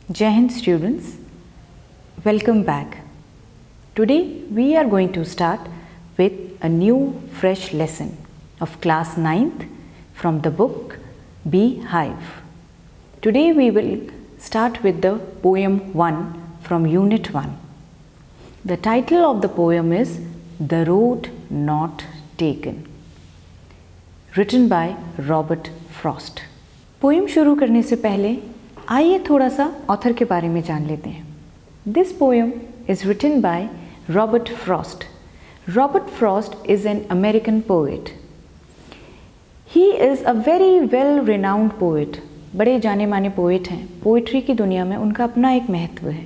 Jai Hind students, welcome back. Today we are going to start with a new fresh lesson of class 9th from the book Beehive. Today we will start with the poem 1 from unit 1. The title of the poem is The Road Not Taken, written by Robert Frost. Poem शुरू करने से पहले आइए थोड़ा सा author के बारे में जान लेते हैं. This poem is written by Robert Frost. Robert Frost is an American poet. He is a very well renowned poet. बड़े जाने माने पोएट हैं. पोइट्री की दुनिया में उनका अपना एक महत्व है.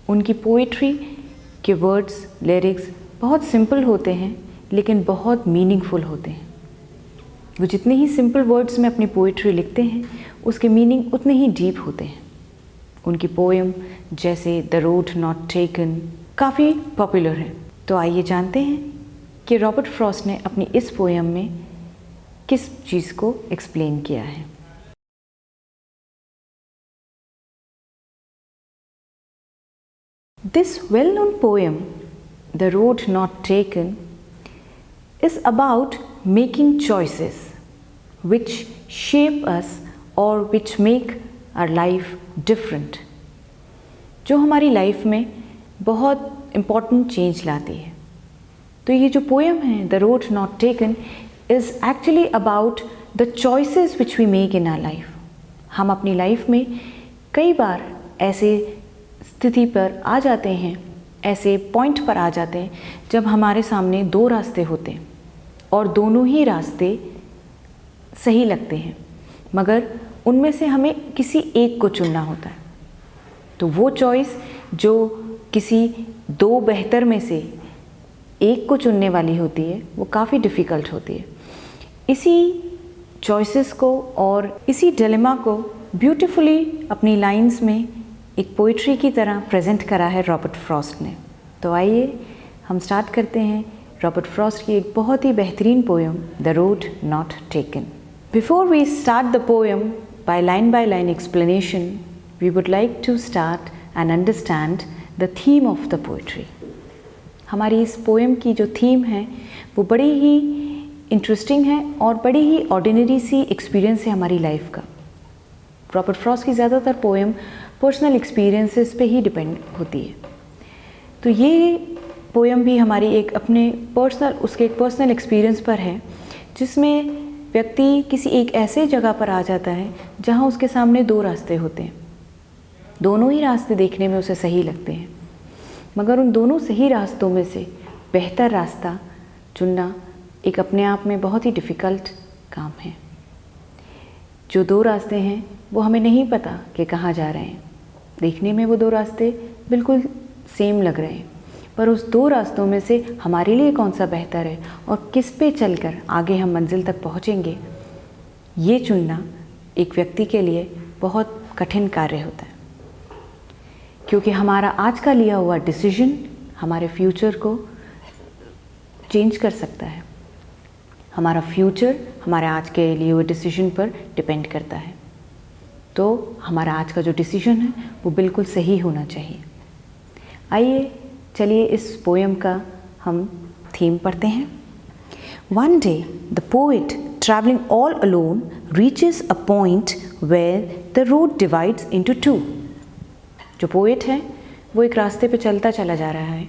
उनकी पोइट्री के वर्ड्स, लिरिक्स बहुत सिंपल होते हैं लेकिन बहुत मीनिंगफुल होते हैं. वो जितने ही सिंपल वर्ड्स में अपनी पोइट्री लिखते हैं उसके मीनिंग उतने ही डीप होते हैं. उनकी पोएम जैसे द रोड नॉट टेकन काफ़ी पॉपुलर है. तो आइए जानते हैं कि रॉबर्ट फ्रॉस्ट ने अपनी इस पोएम में किस चीज़ को एक्सप्लेन किया है. This well known poem the road not taken is about making choices which shape us or which make our life different, जो हमारी लाइफ में बहुत इम्पॉर्टेंट चेंज लाती है. तो ये जो पोएम है the road not taken is actually about the choices which we make in our life. हम अपनी लाइफ में कई बार ऐसे स्थिति पर आ जाते हैं, ऐसे पॉइंट पर आ जाते हैं जब हमारे सामने दो रास्ते होते हैं और दोनों ही रास्ते सही लगते हैं, मगर उनमें से हमें किसी एक को चुनना होता है. तो वो चॉइस जो किसी दो बेहतर में से एक को चुनने वाली होती है वो काफ़ी डिफ़िकल्ट होती है. इसी चॉइसेस को और इसी डिलेमा को ब्यूटीफुली अपनी लाइंस में एक पोइट्री की तरह प्रेजेंट करा है रॉबर्ट फ्रॉस्ट ने. तो आइए हम स्टार्ट करते हैं रॉबर्ट फ्रॉस्ट की एक बहुत ही बेहतरीन poem the road not taken. Before we start the poem by line explanation we would like to start and understand the theme of the poetry. हमारी इस पोएम की जो थीम है वो बड़ी ही इंटरेस्टिंग है और बड़ी ही ऑर्डिनरी सी एक्सपीरियंस है हमारी लाइफ का. रॉबर्ट फ्रॉस्ट की ज़्यादातर पोएम पर्सनल एक्सपीरियंसेस पे ही डिपेंड होती है. तो ये पोएम भी हमारी एक अपने उसके एक पर्सनल एक्सपीरियंस पर है, जिसमें व्यक्ति किसी एक ऐसे जगह पर आ जाता है जहाँ उसके सामने दो रास्ते होते हैं. दोनों ही रास्ते देखने में उसे सही लगते हैं, मगर उन दोनों सही रास्तों में से बेहतर रास्ता चुनना एक अपने आप में बहुत ही डिफ़िकल्ट काम है. जो दो रास्ते हैं वो हमें नहीं पता कि कहाँ जा रहे हैं. देखने में वो दो रास्ते बिल्कुल सेम लग रहे हैं, पर उस दो रास्तों में से हमारे लिए कौन सा बेहतर है और किस पे चलकर आगे हम मंजिल तक पहुँचेंगे, ये चुनना एक व्यक्ति के लिए बहुत कठिन कार्य होता है. क्योंकि हमारा आज का लिया हुआ डिसीजन हमारे फ्यूचर को चेंज कर सकता है. हमारा फ्यूचर हमारे आज के लिए हुए डिसीजन पर डिपेंड करता है. तो हमारा आज का जो डिसीजन है वो बिल्कुल सही होना चाहिए. आइए चलिए इस पोएम का हम थीम पढ़ते हैं. One day the poet traveling all alone reaches a point where the road divides into two. जो पोएट है वो एक रास्ते पे चलता चला जा रहा है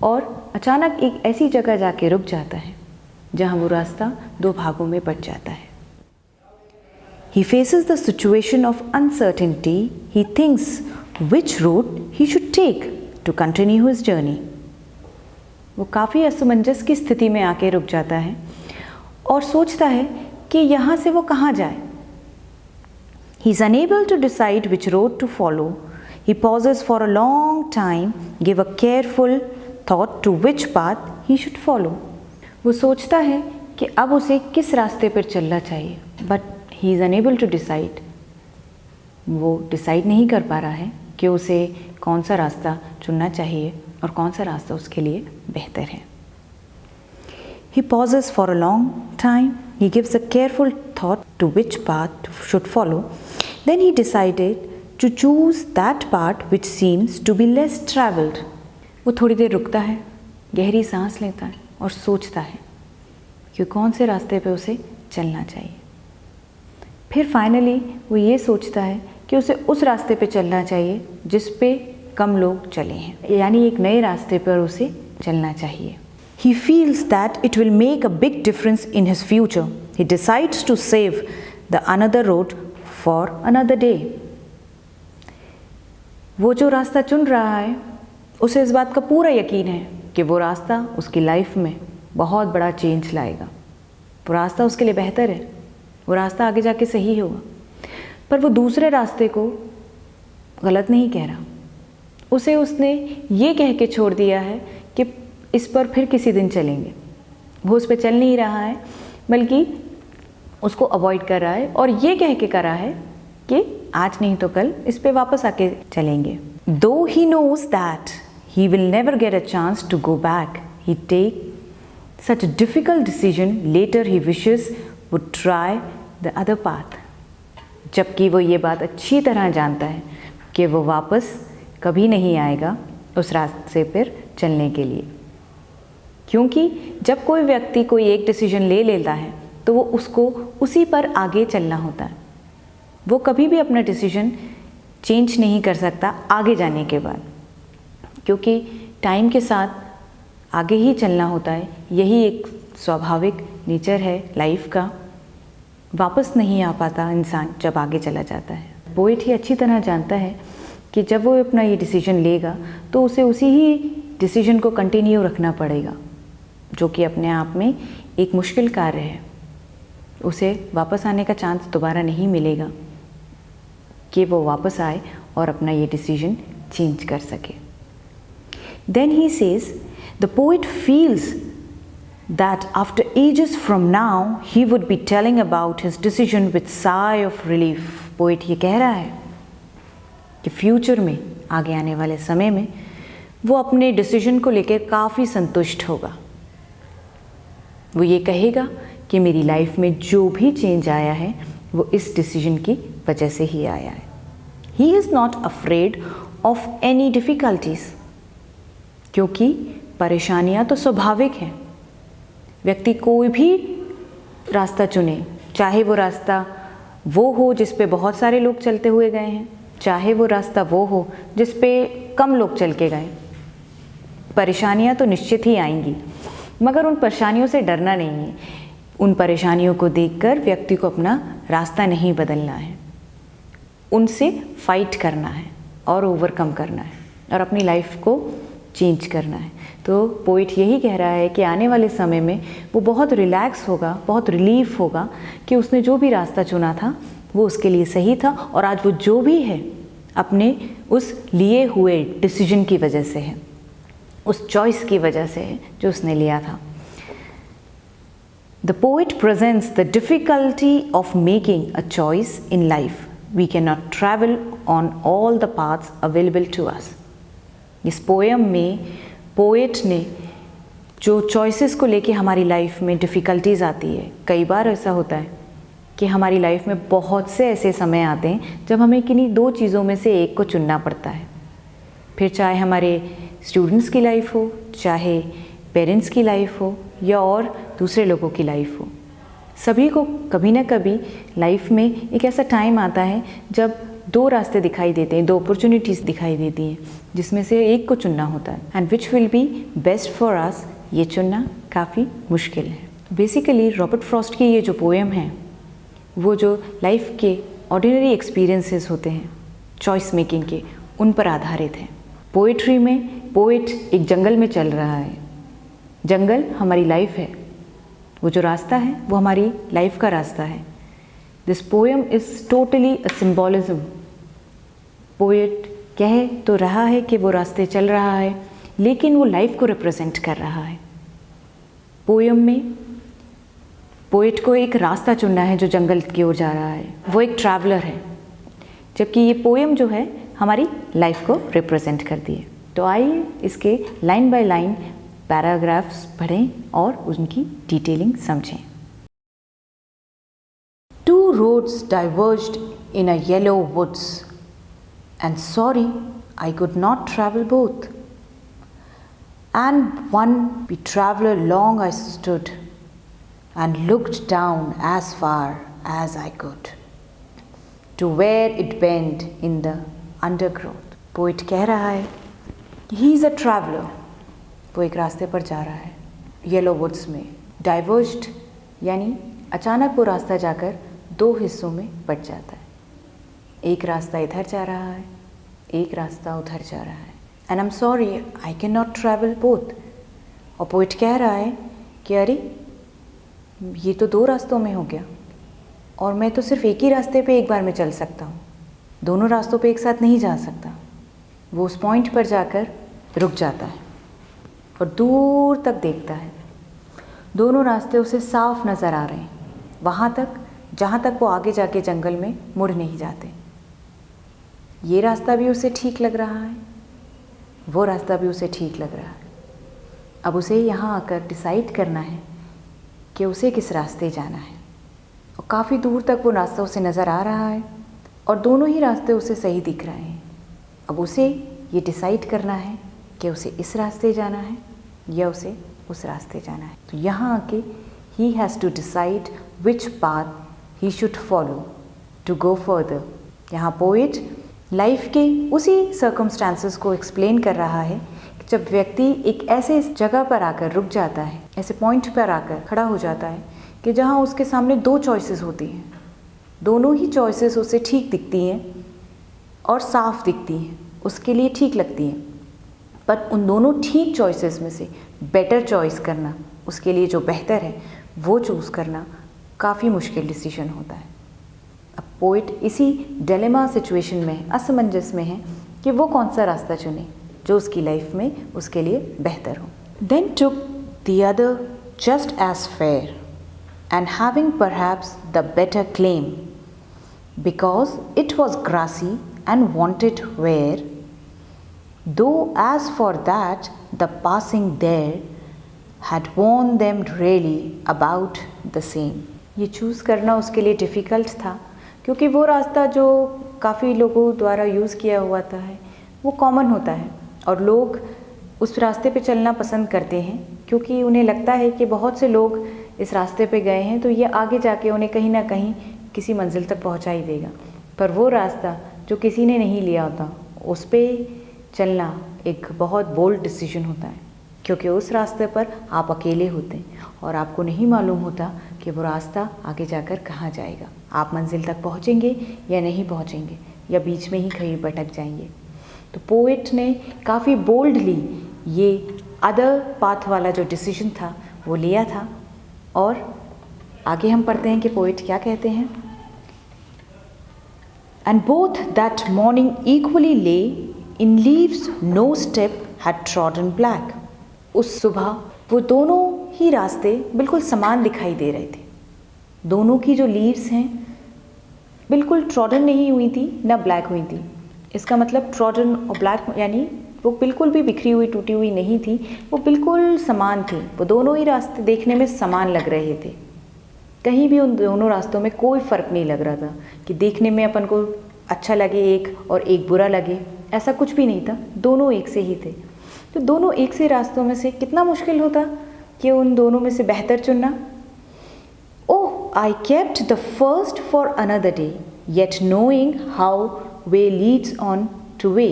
और अचानक एक ऐसी जगह जाके रुक जाता है जहाँ वो रास्ता दो भागों में बट जाता है. He faces the situation of uncertainty. He thinks which road he should take to continue his journey. वो काफ़ी असमंजस की स्थिति में आके रुक जाता है और सोचता है कि यहाँ से वो कहाँ जाए. He is unable to decide which road to follow. He pauses for a long time, give a careful thought to which path he should follow. वो सोचता है कि अब उसे किस रास्ते पर चलना चाहिए, but he is unable to decide. वो डिसाइड नहीं कर पा रहा है कि उसे कौन सा रास्ता चुनना चाहिए और कौन सा रास्ता उसके लिए बेहतर है. He pauses for a long time. He gives a careful thought to which path should follow. Then he decided to choose that part which seems to be less traveled. वो थोड़ी देर रुकता है, गहरी सांस लेता है और सोचता है कि कौन से रास्ते पे उसे चलना चाहिए। फिर फाइनली वो ये सोचता है कि उसे उस रास्ते पे चलना चाहिए जिस पे कम लोग चले हैं, यानी एक नए रास्ते पर उसे चलना चाहिए। He feels that it will make a big difference in his future. He decides to save the another road for another day. वो जो रास्ता चुन रहा है उसे इस बात का पूरा यकीन है कि वो रास्ता उसकी लाइफ में बहुत बड़ा चेंज लाएगा। वो रास्ता उसके लिए बेहतर है, वो रास्ता आगे जाके सही होगा। पर वो दूसरे रास्ते को गलत नहीं कह रहा, उसे उसने ये कह के छोड़ दिया है कि इस पर फिर किसी दिन चलेंगे। वो उस पर चल नहीं रहा है, बल्कि उसको अवॉइड कर रहा है और ये कह के कर रहा है कि आज नहीं तो कल इस पे वापस आके चलेंगे। Though he knows that he will never get a chance to go back, he take such a difficult decision later he wishes would try the other path. जबकि वो ये बात अच्छी तरह जानता है कि वो वापस कभी नहीं आएगा उस रास्ते पर चलने के लिए, क्योंकि जब कोई व्यक्ति कोई एक डिसीजन ले लेता है तो वो उसको उसी पर आगे चलना होता है। वो कभी भी अपना डिसीजन चेंज नहीं कर सकता आगे जाने के बाद, क्योंकि टाइम के साथ आगे ही चलना होता है। यही एक स्वाभाविक नेचर है लाइफ का। वापस नहीं आ पाता इंसान जब आगे चला जाता है। पोएट ही अच्छी तरह जानता है कि जब वो अपना ये डिसीजन लेगा तो उसे उसी ही डिसीजन को कंटिन्यू रखना पड़ेगा, जो कि अपने आप में एक मुश्किल कार्य है। उसे वापस आने का चांस दोबारा नहीं मिलेगा कि वो वापस आए और अपना ये डिसीजन चेंज कर सके। Then he says the poet feels that after ages from now he would be telling about his decision with sigh of relief. Poet ये कह रहा है कि फ्यूचर में, आगे आने वाले समय में, वो अपने डिसीजन को लेकर काफ़ी संतुष्ट होगा। वो ये कहेगा कि मेरी लाइफ में जो भी चेंज आया है वो इस डिसीजन की वजह से ही आया है। ही is not afraid of any difficulties, क्योंकि परेशानियाँ तो स्वाभाविक हैं। व्यक्ति कोई भी रास्ता चुने, चाहे वो रास्ता वो हो जिस पे बहुत सारे लोग चलते हुए गए हैं, चाहे वो रास्ता वो हो जिस पे कम लोग चल के गए, परेशानियाँ तो निश्चित ही आएंगी। मगर उन परेशानियों से डरना नहीं है। उन परेशानियों को देखकर व्यक्ति को अपना रास्ता नहीं बदलना है, उनसे फाइट करना है और ओवरकम करना है और अपनी लाइफ को चेंज करना है। तो पोइट यही कह रहा है कि आने वाले समय में वो बहुत रिलैक्स होगा, बहुत रिलीफ होगा कि उसने जो भी रास्ता चुना था वो उसके लिए सही था, और आज वो जो भी है अपने उस लिए हुए डिसीजन की वजह से है, उस चॉइस की वजह से है जो उसने लिया था। The poet presents the difficulty of making a choice in life. We cannot travel on all the paths available to us. इस पोएम में पोएट ने जो चॉइसेस को लेके हमारी लाइफ में डिफ़िकल्टीज़ आती है, कई बार ऐसा होता है कि हमारी लाइफ में बहुत से ऐसे समय आते हैं जब हमें किन्हीं दो चीज़ों में से एक को चुनना पड़ता है। फिर चाहे हमारे स्टूडेंट्स की लाइफ हो, चाहे पेरेंट्स की लाइफ हो, या और दूसरे लोगों की लाइफ हो, सभी को कभी ना कभी लाइफ में एक ऐसा टाइम आता है जब दो रास्ते दिखाई देते हैं, दो अपॉर्चुनिटीज़ दिखाई देती हैं, जिसमें से एक को चुनना होता है। And which will be best for us, ये चुनना काफ़ी मुश्किल है। बेसिकली रॉबर्ट फ्रॉस्ट की ये जो पोएम है वो जो लाइफ के ऑर्डिनरी एक्सपीरियंसेस होते हैं चॉइस मेकिंग के, उन पर आधारित है। पोएट्री में पोएट एक जंगल में चल रहा है। जंगल हमारी लाइफ है, वो जो रास्ता है वो हमारी लाइफ का रास्ता है। This poem is totally a symbolism. Poet कह तो रहा है कि वो रास्ते चल रहा है, लेकिन वो लाइफ को रिप्रेजेंट कर रहा है। पोएम में पोएट को एक रास्ता चुनना है जो जंगल की ओर जा रहा है, वो एक ट्रैवलर है, जबकि ये पोएम जो है हमारी लाइफ को रिप्रेजेंट करती है। तो आइए इसके लाइन बाय लाइन पैराग्राफ्स पढ़ें और उनकी डिटेलिंग समझें। Two roads diverged in a yellow woods. and sorry I could not travel both. And one we traveler long I stood, and looked down as far as I could, to where it bent in the undergrowth. Poet कह रहा है ही is a traveller, वो एक रास्ते पर जा रहा है येलो वुड्स में। डाइवर्ज्ड यानी अचानक वो रास्ता जाकर दो हिस्सों में बट जाता है, एक रास्ता इधर जा रहा है, एक रास्ता उधर जा रहा है। And I am sorry I can not travel both. और पोइट कह रहा है कि अरे ये तो दो रास्तों में हो गया, और मैं तो सिर्फ एक ही रास्ते पे एक बार में चल सकता हूँ, दोनों रास्तों पे एक साथ नहीं जा सकता। वो उस पॉइंट पर जाकर रुक जाता है और दूर तक देखता है। दोनों रास्ते उसे साफ नज़र आ रहे हैं, वहाँ तक जहाँ तक वो आगे जाके जंगल में मुड़ नहीं जाते। ये रास्ता भी उसे ठीक लग रहा है, वो रास्ता भी उसे ठीक लग रहा है। अब उसे यहाँ आकर डिसाइड करना है कि उसे किस रास्ते जाना है। और काफ़ी दूर तक वो रास्ता उसे नज़र आ रहा है और दोनों ही रास्ते उसे सही दिख रहे हैं। अब उसे ये डिसाइड करना है कि उसे इस रास्ते जाना है या उसे उस रास्ते जाना है। तो यहाँ आके he has to decide which path he should follow to go further. यहाँ पोइट लाइफ के उसी सर्कमस्टांसेस को एक्सप्लेन कर रहा है कि जब व्यक्ति एक ऐसे जगह पर आकर रुक जाता है, ऐसे पॉइंट पर आकर खड़ा हो जाता है कि जहाँ उसके सामने दो चॉइसेस होती हैं, दोनों ही चॉइसेस उसे ठीक दिखती हैं और साफ दिखती हैं, उसके लिए ठीक लगती हैं, पर उन दोनों ठीक चॉइसेस में से बेटर चॉइस करना, उसके लिए जो बेहतर है वो चूज़ करना काफ़ी मुश्किल डिसीजन होता है। अब पोइट इसी डिलेमा सिचुएशन में, असमंजस में है कि वो कौन सा रास्ता चुने जो उसकी लाइफ में उसके लिए बेहतर हो। Then took the other just as fair and having perhaps the better claim, because it was grassy and wanted wear, though as for that the passing there had worn them really about the same. ये choose करना उसके लिए difficult था, क्योंकि वो रास्ता जो काफ़ी लोगों द्वारा यूज़ किया हुआ था है वो कॉमन होता है और लोग उस रास्ते पे चलना पसंद करते हैं, क्योंकि उन्हें लगता है कि बहुत से लोग इस रास्ते पे गए हैं तो ये आगे जाके उन्हें कहीं ना कहीं किसी मंजिल तक पहुंचा ही देगा। पर वो रास्ता जो किसी ने नहीं लिया होता, उस पर चलना एक बहुत बोल्ड डिसीजन होता है, क्योंकि उस रास्ते पर आप अकेले होते हैं और आपको नहीं मालूम होता कि वो रास्ता आगे जाकर कहाँ जाएगा। आप मंजिल तक पहुँचेंगे या नहीं पहुँचेंगे, या बीच में ही कहीं भटक जाएंगे। तो पोइट ने काफ़ी बोल्डली ये अदर पाथ वाला जो डिसीजन था वो लिया था। और आगे हम पढ़ते हैं कि पोइट क्या कहते हैं। And both that morning equally lay in leaves no step had trodden black. उस सुबह वो दोनों ही रास्ते बिल्कुल समान दिखाई दे रहे थे। दोनों की जो लीव्स हैं बिल्कुल ट्रॉडन नहीं हुई थी ना ब्लैक हुई थी। इसका मतलब ट्रॉडन और ब्लैक यानी वो बिल्कुल भी बिखरी हुई टूटी हुई नहीं थी, वो बिल्कुल समान थी। वो दोनों ही रास्ते देखने में समान लग रहे थे, कहीं भी उन दोनों रास्तों में कोई फ़र्क नहीं लग रहा था कि देखने में अपन को अच्छा लगे एक और एक बुरा लगे, ऐसा कुछ भी नहीं था। दोनों एक से ही थे। तो दोनों एक से रास्तों में से कितना मुश्किल होता कि उन दोनों में से बेहतर चुनना। Oh I kept the first for another day, yet knowing how way leads on to way,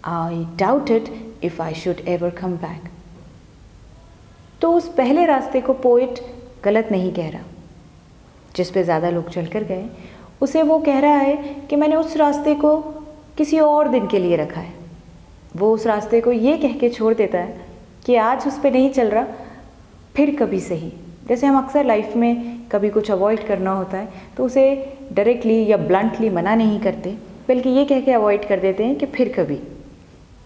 I doubted if I should ever come back. तो उस पहले रास्ते को पोइट गलत नहीं कह रहा, जिस पे ज़्यादा लोग चल कर गए उसे वो कह रहा है कि मैंने उस रास्ते को किसी और दिन के लिए रखा है। वो उस रास्ते को ये कह के छोड़ देता है कि आज उस पर नहीं चल रहा, फिर कभी सही। जैसे हम अक्सर लाइफ में कभी कुछ अवॉइड करना होता है तो उसे डायरेक्टली या ब्लंटली मना नहीं करते, बल्कि ये कह के अवॉइड कर देते हैं कि फिर कभी।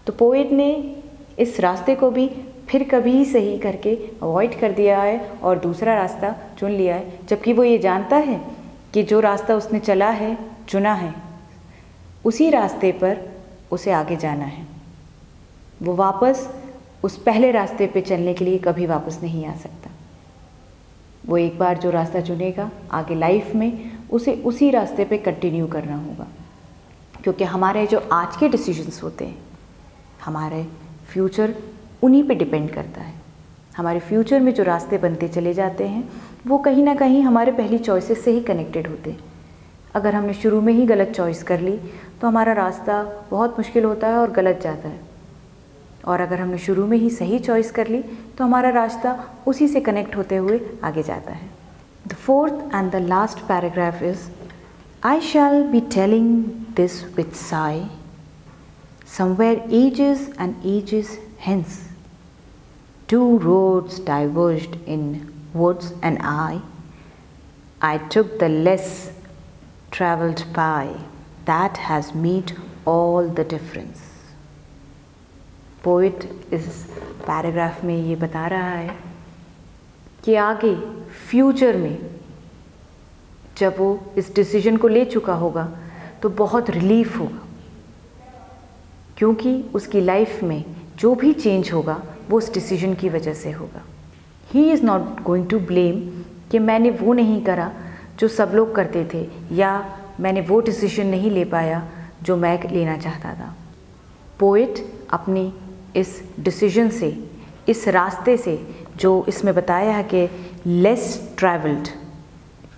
तो पोइट ने इस रास्ते को भी फिर कभी ही सही करके अवॉइड कर दिया है और दूसरा रास्ता चुन लिया है, जबकि वो ये जानता है कि जो रास्ता उसने चला है, चुना है, उसी रास्ते पर उसे आगे जाना है। वो वापस उस पहले रास्ते पे चलने के लिए कभी वापस नहीं आ सकता। वो एक बार जो रास्ता चुनेगा आगे लाइफ में उसे उसी रास्ते पे कंटिन्यू करना होगा, क्योंकि हमारे जो आज के डिसीजंस होते हैं, हमारे फ्यूचर उन्हीं पे डिपेंड करता है। हमारे फ्यूचर में जो रास्ते बनते चले जाते हैं वो कहीं ना कहीं हमारे पहली चॉइसेस से ही कनेक्टेड होते हैं। अगर हमने शुरू में ही गलत चॉइस कर ली तो हमारा रास्ता बहुत मुश्किल होता है और गलत जाता है, और अगर हमने शुरू में ही सही चॉइस कर ली तो हमारा रास्ता उसी से कनेक्ट होते हुए आगे जाता है। The fourth and the last paragraph is, I shall be telling this with sigh, somewhere ages and ages hence, two roads diverged in woods and I took the less traveled path that has made all the difference. Poet इस paragraph में ये बता रहा है कि आगे future में जब वो इस डिसीजन को ले चुका होगा तो बहुत रिलीफ होगा, क्योंकि उसकी लाइफ में जो भी चेंज होगा वो उस डिसीजन की वजह से होगा। He is not going to blame कि मैंने वो नहीं करा जो सब लोग करते थे, या मैंने वो डिसीजन नहीं ले पाया जो मैं लेना चाहता था। पोइट अपनी इस डिसीजन से, इस रास्ते से जो इसमें बताया है कि लेस ट्रैवल्ड,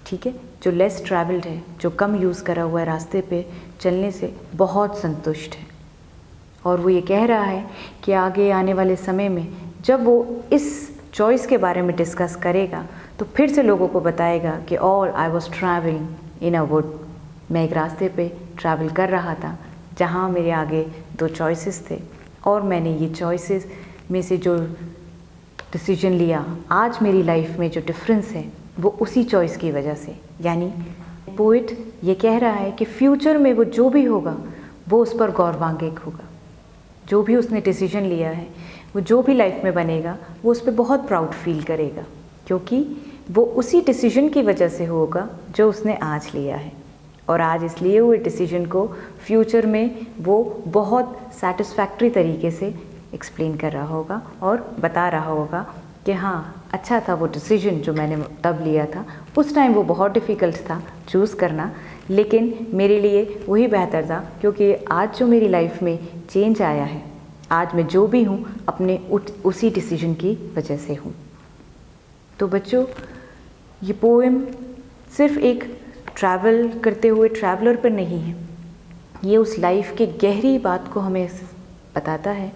ठीक है, जो लेस ट्रैवल्ड है, जो कम यूज़ करा हुआ रास्ते पे चलने से बहुत संतुष्ट है। और वो ये कह रहा है कि आगे आने वाले समय में जब वो इस चॉइस के बारे में डिस्कस करेगा तो फिर से लोगों को बताएगा कि all I was travelling in a would, मैं एक रास्ते पे ट्रैवल कर रहा था जहाँ मेरे आगे दो चॉइसेस थे, और मैंने ये चॉइसेस में से जो डिसीजन लिया, आज मेरी लाइफ में जो डिफरेंस है वो उसी चॉइस की वजह से। यानी पोइट ये कह रहा है कि फ्यूचर में वो जो भी होगा वो उस पर गौरवान्वित होगा। जो भी उसने डिसीजन लिया है, वो जो भी लाइफ में बनेगा, वो उस पर बहुत प्राउड फील करेगा, क्योंकि वो उसी डिसीजन की वजह से होगा जो उसने आज लिया है। और आज इस लिए हुए डिसीजन को फ्यूचर में वो बहुत सेटिस्फैक्ट्री तरीके से एक्सप्लेन कर रहा होगा और बता रहा होगा कि हाँ, अच्छा था वो डिसीजन जो मैंने तब लिया था। उस टाइम वो बहुत डिफ़िकल्ट था चूज़ करना, लेकिन मेरे लिए वही बेहतर था, क्योंकि आज जो मेरी लाइफ में चेंज आया है, आज मैं जो भी हूँ अपने उसी डिसीजन की वजह से हूँ। तो बच्चों, ये पोएम सिर्फ एक ट्रैवल करते हुए ट्रैवलर पर नहीं है, ये उस लाइफ की गहरी बात को हमें बताता है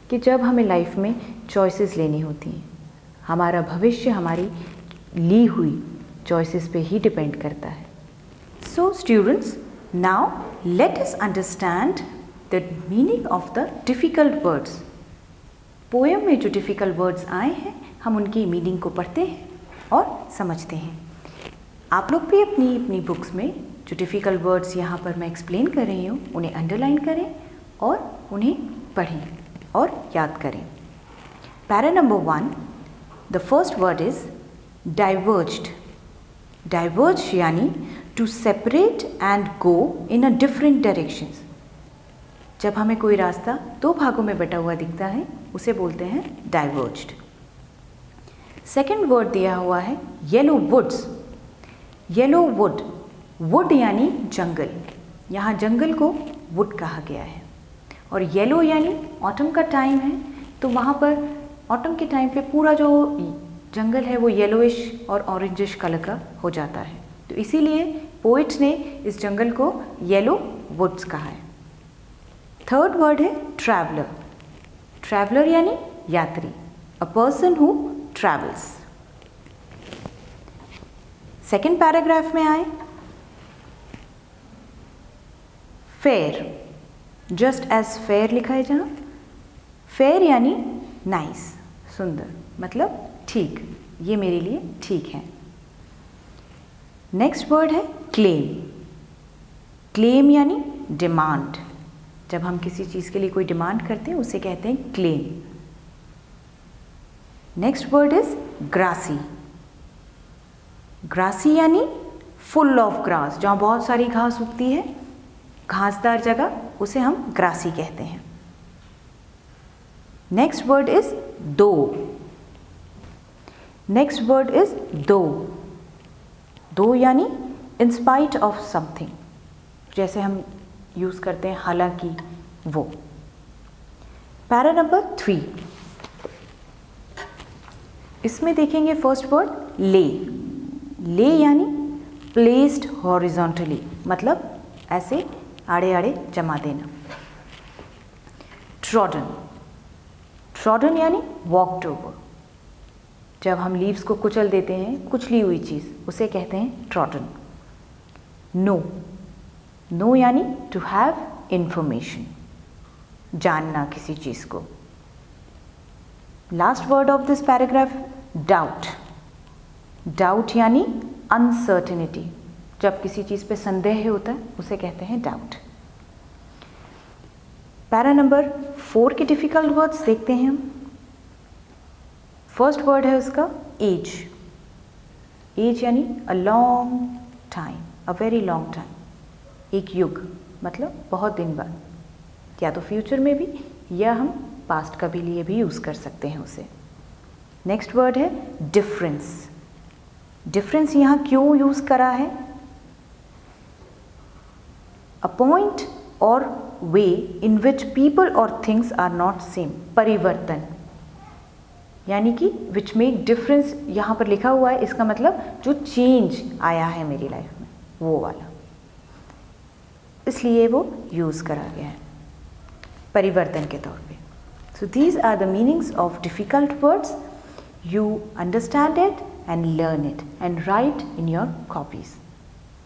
कि जब हमें लाइफ में चॉइसेस लेनी होती हैं, हमारा भविष्य हमारी ली हुई चॉइसेस पे ही डिपेंड करता है। So students, now let us understand the meaning of the difficult words. Poem में जो डिफ़िकल्ट वर्ड्स आए हैं, हम उनकी मीनिंग को पढ़ते हैं और समझते हैं। आप लोग भी अपनी अपनी बुक्स में जो डिफ़िकल्ट वर्ड्स यहाँ पर मैं एक्सप्लेन कर रही हूँ उन्हें अंडरलाइन करें और उन्हें पढ़ें और याद करें। Para number 1, the first word is diverged. Diverge यानी to separate and go in a different directions. जब हमें कोई रास्ता दो भागों में बटा हुआ दिखता है उसे बोलते हैं डाइवर्ज्ड। सेकेंड वर्ड दिया हुआ है yellow woods. Yellow wood, wood यानी जंगल, यहाँ जंगल को वुड कहा गया है। और येलो यानी ऑटम का टाइम है, तो वहाँ पर ऑटम के टाइम पे पूरा जो जंगल है वो येलोइश और ऑरेंजिश कलर का हो जाता है, तो इसीलिए पोइट ने इस जंगल को येलो वुड्स कहा है। थर्ड वर्ड है ट्रैवलर। ट्रैवलर यानी यात्री, a person who travels. Second paragraph में आए, फेयर, जस्ट एज फेयर लिखा है जहाँ। फेयर यानी नाइस, सुंदर, मतलब ठीक, ये मेरे लिए ठीक है। नेक्स्ट वर्ड है क्लेम। क्लेम यानी डिमांड। जब हम किसी चीज़ के लिए कोई डिमांड करते हैं उसे कहते हैं claim. Next word is grassy. Grassy यानी फुल ऑफ ग्रास, जहाँ बहुत सारी घास उगती है, घासदार जगह, उसे हम ग्रासी कहते हैं। नेक्स्ट वर्ड इज दो। नेक्स्ट वर्ड इज दो। दो यानी इन स्पाइट ऑफ समथिंग। जैसे हम यूज़ करते हैं, हालांकि वो। पैरा नंबर 3, इसमें देखेंगे फर्स्ट वर्ड ले। ले यानी प्लेस्ड हॉरिजॉन्टली, मतलब ऐसे आड़े आड़े जमा देना। ट्रॉडन, ट्रॉडन यानी वॉक्ड ओवर, जब हम लीव्स को कुचल देते हैं, कुचली हुई चीज़, उसे कहते हैं ट्रॉडन। नो, नो यानी टू हैव इंफॉर्मेशन, जानना किसी चीज़ को। Last word of this paragraph doubt, doubt यानी अनसर्टेनिटी, जब किसी चीज़ पे संदेह होता है उसे कहते हैं डाउट। पैरा नंबर 4 के डिफ़िकल्ट वर्ड्स देखते हैं हम। फर्स्ट वर्ड है उसका एज। एज यानी a long time, a very long time, एक युग, मतलब बहुत दिन बाद, या तो फ्यूचर में भी या हम पास्ट का भी लिए भी यूज़ कर सकते हैं उसे। नेक्स्ट वर्ड है डिफरेंस। डिफरेंस यहाँ क्यों यूज़ करा है? अ पॉइंट और वे इन विच पीपल और थिंग्स आर नॉट सेम, परिवर्तन, यानी कि विच मेक डिफरेंस यहाँ पर लिखा हुआ है, इसका मतलब जो चेंज आया है मेरी लाइफ में वो वाला, इसलिए वो यूज़ करा गया है परिवर्तन के तौर पे। So these are the meanings of difficult words. You understand it and learn it and write in your copies.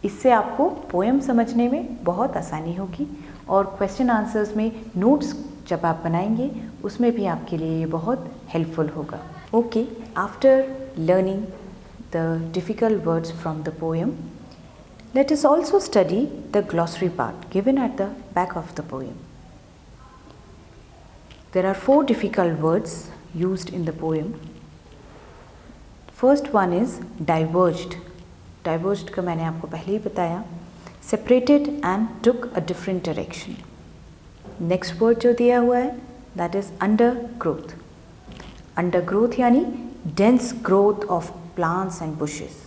इससे आपको पोएम समझने में बहुत आसानी होगी और क्वेश्चन आंसर्स में नोट्स जब आप बनाएंगे उसमें भी आपके लिए ये बहुत हेल्पफुल होगा। Okay, after learning the difficult words from the poem, let us also study the glossary part given at the back of the poem. There are 4 difficult words used in the poem. First one is diverged. Diverged का मैंने आपको पहले ही बताया, separated and took a different direction. Next word जो दिया हुआ है that is undergrowth. Undergrowth यानी dense growth of plants and bushes.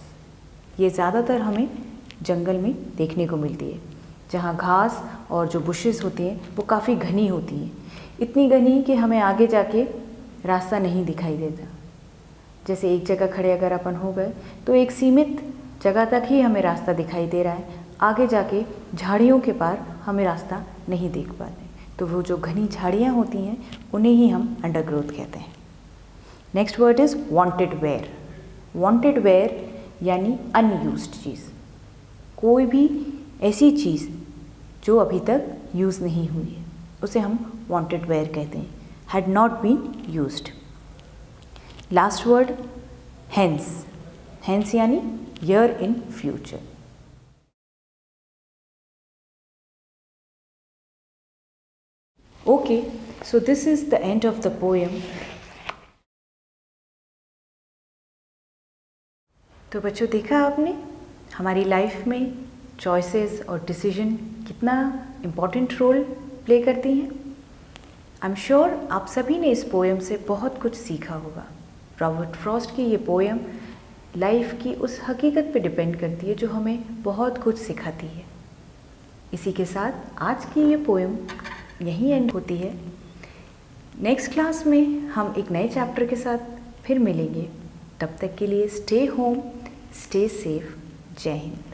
ये ज़्यादातर हमें जंगल में देखने को मिलती है, जहाँ घास और जो बुशेस होती हैं वो काफ़ी घनी होती हैं, इतनी घनी कि हमें आगे जाके रास्ता नहीं दिखाई देता। जैसे एक जगह खड़े अगर अपन हो गए तो एक सीमित जगह तक ही हमें रास्ता दिखाई दे रहा है, आगे जाके झाड़ियों के पार हमें रास्ता नहीं देख पाते। तो वो जो घनी झाड़ियाँ होती हैं उन्हें ही हम अंडरग्रोथ कहते हैं। Next word is wanted wear. Wanted wear यानी अनयूज्ड चीज़, कोई भी ऐसी चीज़ जो अभी तक यूज़ नहीं हुई है उसे हम वांटेड वेयर कहते हैं, had not been used. Last word hence. Hence यानी year in future. Okay, so this is the end of the poem. तो बच्चों, देखा आपने हमारी लाइफ में चॉइसेस और डिसीजन कितना इम्पॉर्टेंट रोल प्ले करती हैं। आई एम श्योर आप सभी ने इस पोएम से बहुत कुछ सीखा होगा। रॉबर्ट फ्रॉस्ट की ये पोएम लाइफ की उस हकीकत पे डिपेंड करती है जो हमें बहुत कुछ सिखाती है। इसी के साथ आज की ये पोएम यहीं एंड होती है। नेक्स्ट क्लास में हम एक नए चैप्टर के साथ फिर मिलेंगे। तब तक के लिए स्टे होम, स्टे सेफ। जय हिंद।